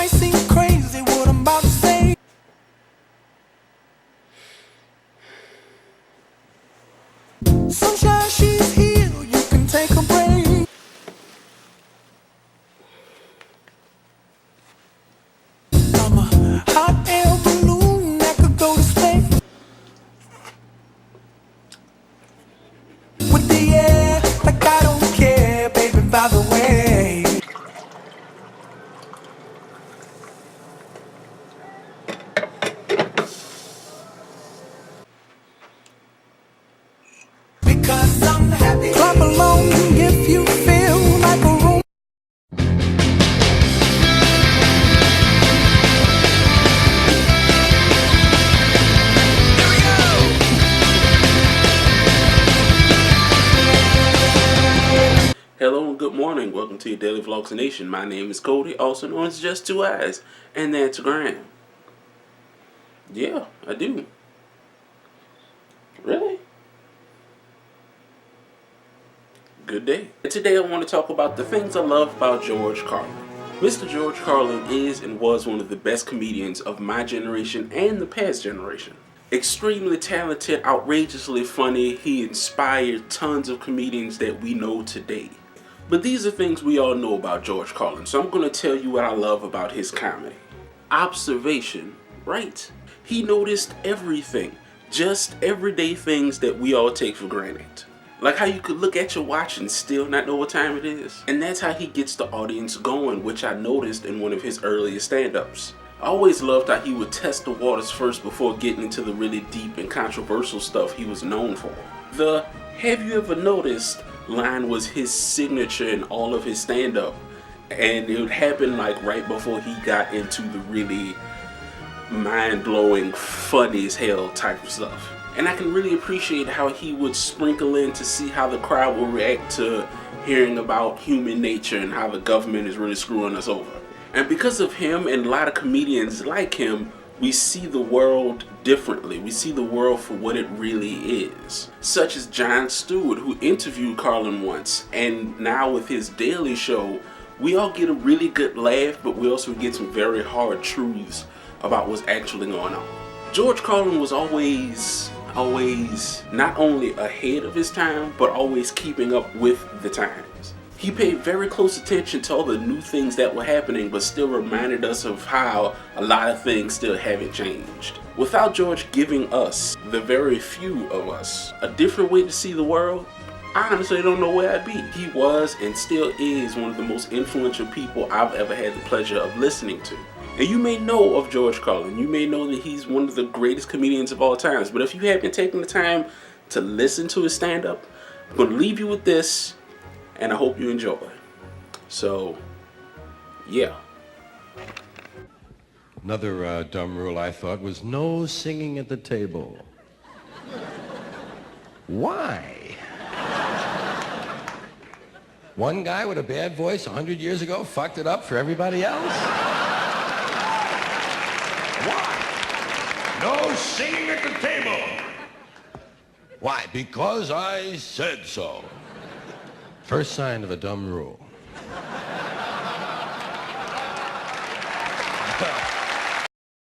might seem crazy what I'm about to say. Sunshine, she's here, you can take a break. I'm a hot air balloon that could go to space. With the air, like I don't care, baby, by the way. Because I'm happy. Clap along if you feel like a room. Hello and good morning. Welcome to your Daily Vlogs Nation. My name is Cody, also known as Just Two Eyes, and that's Graham. Yeah, I do. Really? Good day. Today I want to talk about the things I love about George Carlin. Mr. George Carlin is and was one of the best comedians of my generation and the past generation. Extremely talented, outrageously funny, he inspired tons of comedians that we know today. But these are things we all know about George Carlin, so I'm going to tell you what I love about his comedy. Observation, right? He noticed everything, just everyday things that we all take for granted. Like how you could look at your watch and still not know what time it is. And that's how he gets the audience going, which I noticed in one of his earliest stand-ups. I always loved how he would test the waters first before getting into the really deep and controversial stuff he was known for. The "have you ever noticed" line was his signature in all of his stand-up. And it would happen like right before he got into the really mind-blowing, funny as hell type of stuff. And I can really appreciate how he would sprinkle in to see how the crowd will react to hearing about human nature and how the government is really screwing us over. And because of him and a lot of comedians like him, we see the world differently. We see the world for what it really is. Such as Jon Stewart, who interviewed Carlin once, and now with his Daily Show, we all get a really good laugh, but we also get some very hard truths about what's actually going on. George Carlin was always not only ahead of his time, but always keeping up with the times. He paid very close attention to all the new things that were happening, but still reminded us of how a lot of things still haven't changed. Without George giving us, the very few of us, a different way to see the world, I honestly don't know where I'd be. He was and still is one of the most influential people I've ever had the pleasure of listening to. And you may know of George Carlin, you may know that he's one of the greatest comedians of all times, but if you haven't taken the time to listen to his stand-up, I'm going to leave you with this, and I hope you enjoy. So, yeah. Another dumb rule I thought was no singing at the table. Why? One guy with a bad voice 100 years ago fucked it up for everybody else? Why? No singing at the table. Why? Because I said so. First sign of a dumb rule.